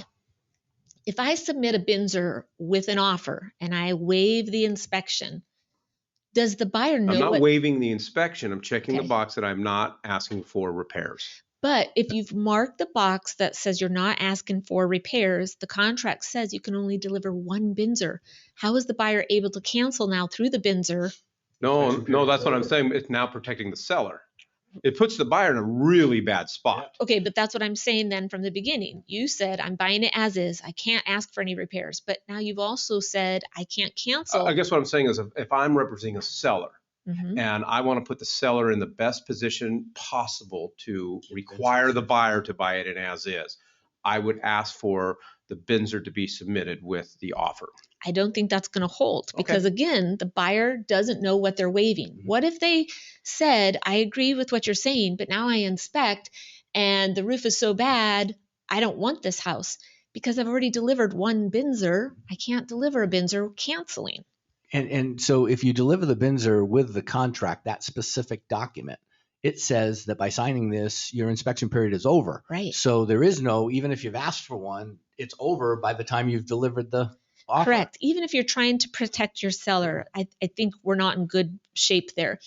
If I submit a BINSR with an offer and I waive the inspection, does the buyer know? I'm not waiving the inspection. I'm checking Okay. the box that I'm not asking for repairs. But if you've marked the box that says you're not asking for repairs, the contract says you can only deliver one BINSR. How is the buyer able to cancel now through the BINSR? No, that's what I'm saying. It's now protecting the seller. It puts the buyer in a really bad spot. Okay, but that's what I'm saying then from the beginning. You said I'm buying it as is. I can't ask for any repairs. But now you've also said I can't cancel. I guess what I'm saying is if I'm representing a seller, Mhm. and I want to put the seller in the best position possible to require the buyer to buy it in as is, I would ask for the BINSR to be submitted with the offer. I don't think that's going to hold because, again, the buyer doesn't know what they're waiving. What if they said, I agree with what you're saying, but now I inspect and the roof is so bad, I don't want this house because I've already delivered one BINSR. I can't deliver a BINSR canceling. And so if you deliver the BINSR with the contract, that specific document, it says that by signing this, your inspection period is over. Right. So there is no, even if you've asked for one, it's over by the time you've delivered the offer. Correct. Even if you're trying to protect your seller, I think we're not in good shape there.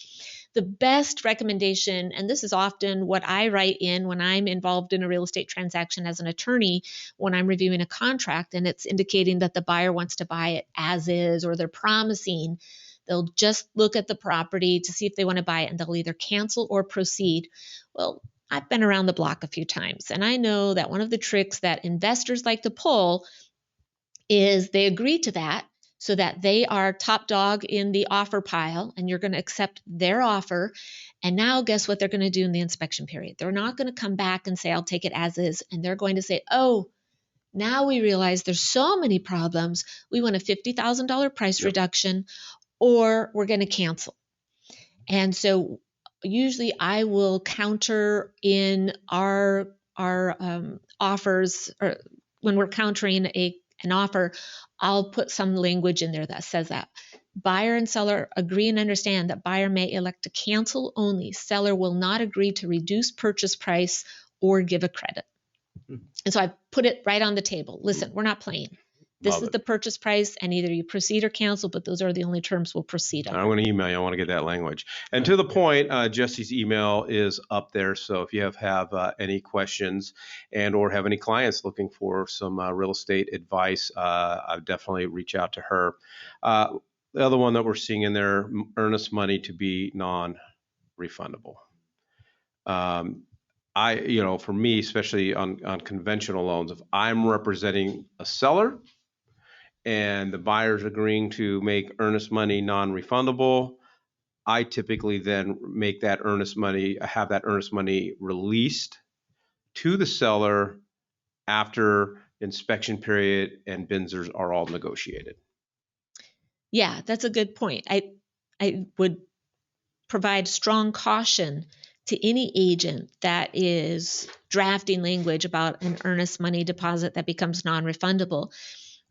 The best recommendation, and this is often what I write in when I'm involved in a real estate transaction as an attorney, when I'm reviewing a contract and it's indicating that the buyer wants to buy it as is, or they're promising, they'll just look at the property to see if they want to buy it and they'll either cancel or proceed. Well, I've been around the block a few times and I know that one of the tricks that investors like to pull is they agree to that so that they are top dog in the offer pile and you're going to accept their offer. And now guess what they're going to do in the inspection period? They're not going to come back and say, I'll take it as is. And they're going to say, oh, now we realize there's so many problems. We want a $50,000 price reduction or we're going to cancel. And so usually I will counter in our offers, or when we're countering an offer, I'll put some language in there that says that buyer and seller agree and understand that buyer may elect to cancel only. Seller will not agree to reduce purchase price or give a credit. And so I put it right on the table. Listen, we're not playing. This is the purchase price, and either you proceed or cancel, but those are the only terms we'll proceed on. I'm going to email you. I want to get that language. And to the point, Jesse's email is up there. So if you have any questions and or have any clients looking for some real estate advice, I'd definitely reach out to her. The other one that we're seeing in there, earnest money to be non-refundable. For me, especially on conventional loans, if I'm representing a seller and the buyer's agreeing to make earnest money non-refundable, I typically then make that earnest money, have that earnest money released to the seller after inspection period and bins are all negotiated. Yeah, that's a good point. I would provide strong caution to any agent that is drafting language about an earnest money deposit that becomes non-refundable,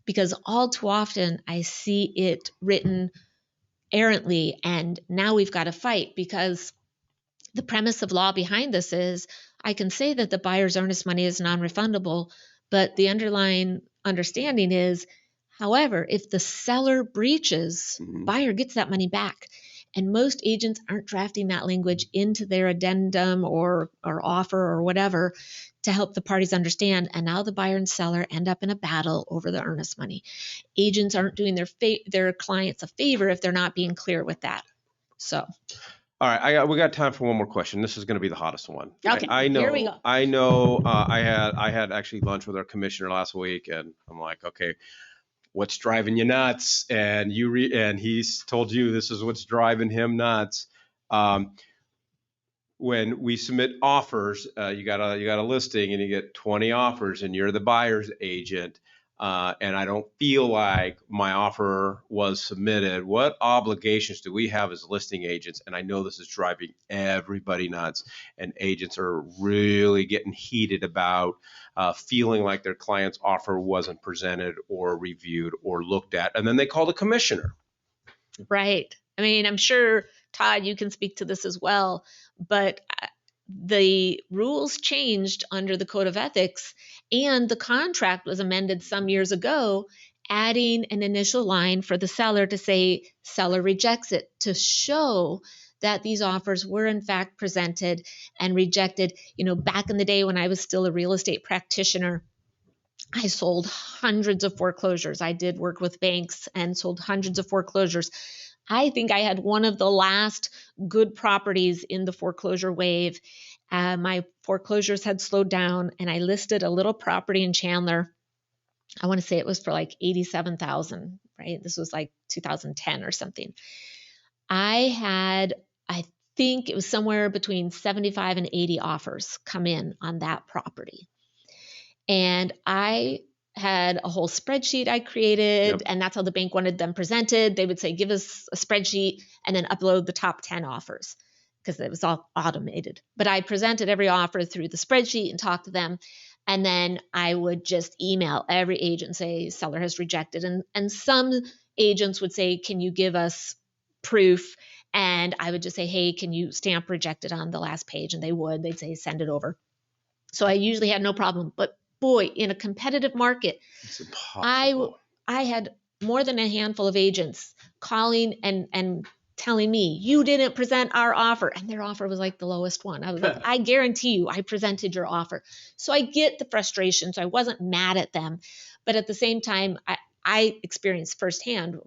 because all too often I see it written errantly, and now we've got to fight, because the premise of law behind this is I can say that the buyer's earnest money is non-refundable, but the underlying understanding is, however, if the seller breaches, buyer gets that money back. And most agents aren't drafting that language into their addendum or offer or whatever to help the parties understand. And now the buyer and seller end up in a battle over the earnest money. Agents aren't doing their clients a favor if they're not being clear with that. So. All right, we got time for one more question. This is going to be the hottest one. Okay, I know. Here we go. I know. I had actually lunch with our commissioner last week, and I'm like, okay, what's driving you nuts? And and he's told you this is what's driving him nuts. When we submit offers, you got a listing and you get 20 offers, and you're the buyer's agent. And I don't feel like my offer was submitted. What obligations do we have as listing agents? And I know this is driving everybody nuts, and agents are really getting heated about feeling like their client's offer wasn't presented or reviewed or looked at, and then they call the commissioner. Right. I mean, I'm sure, Todd, you can speak to this as well, but the rules changed under the Code of Ethics, and the contract was amended some years ago, adding an initial line for the seller to say seller rejects it, to show that these offers were in fact presented and rejected. You know, back in the day when I was still a real estate practitioner, I sold hundreds of foreclosures. I did work with banks and sold hundreds of foreclosures. I think I had one of the last good properties in the foreclosure wave. My foreclosures had slowed down, and I listed a little property in Chandler. I want to say it was for like $87,000, right? This was like 2010 or something. I think it was somewhere between 75 and 80 offers come in on that property. And I had a whole spreadsheet I created, and that's how the bank wanted them presented. They would say, give us a spreadsheet and then upload the top 10 offers, because it was all automated. But I presented every offer through the spreadsheet and talked to them. And then I would just email every agent and say, seller has rejected. And some agents would say, can you give us proof? And I would just say, hey, can you stamp rejected on the last page? And they would. They'd say, send it over. So I usually had no problem. But boy, in a competitive market, it's impossible. I had more than a handful of agents calling and telling me, you didn't present our offer. And their offer was like the lowest one. I was like, I guarantee you, I presented your offer. So I get the frustration. So I wasn't mad at them. But at the same time, I experienced firsthand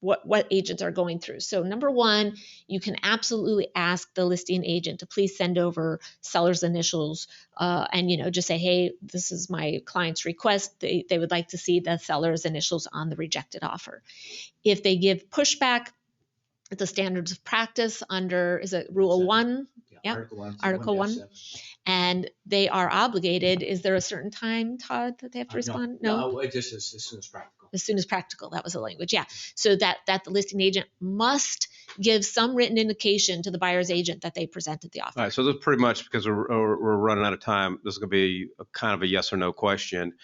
what agents are going through. So number one, you can absolutely ask the listing agent to please send over seller's initials, and just say, hey, this is my client's request. They would like to see the seller's initials on the rejected offer. If they give pushback, the standards of practice under, is it Rule 1? Yeah, Article 1. And they are obligated. Is there a certain time, Todd, that they have to respond? No, just as soon as practical. As soon as practical. That was the language. Yeah. So that the listing agent must give some written indication to the buyer's agent that they presented the offer. All right. So this is pretty much, because we're running out of time, this is going to be kind of a yes or no question.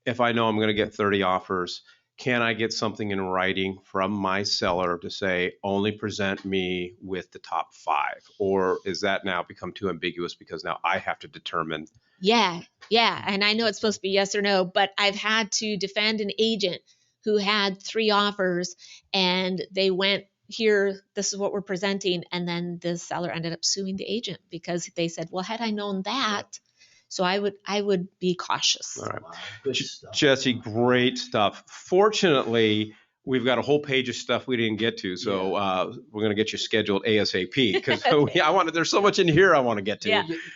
If I know I'm going to get 30 offers, can I get something in writing from my seller to say, only present me with the top 5? Or is that now become too ambiguous because now I have to determine? Yeah. And I know it's supposed to be yes or no, but I've had to defend an agent who had 3 offers, and they went, here, this is what we're presenting. And then the seller ended up suing the agent because they said, well, had I known that, so I would be cautious. All right. Wow, good stuff. Jesse, great stuff. Fortunately, we've got a whole page of stuff we didn't get to, so we're going to get you scheduled ASAP because there's so much in here I want to get to.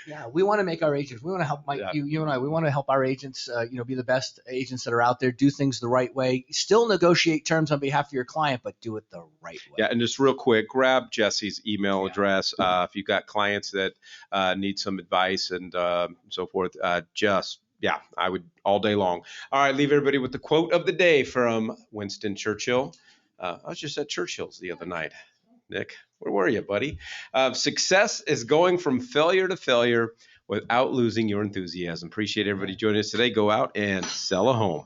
Yeah, we want to make our agents. We want to help you and I. We want to help our agents. Be the best agents that are out there. Do things the right way. Still negotiate terms on behalf of your client, but do it the right way. Yeah, and just real quick, grab Jesse's email address if you've got clients that need some advice and so forth. I would all day long. All right, leave everybody with the quote of the day from Winston Churchill. I was just at Churchill's the other night. Nick, where were you, buddy? Success is going from failure to failure without losing your enthusiasm. Appreciate everybody joining us today. Go out and sell a home.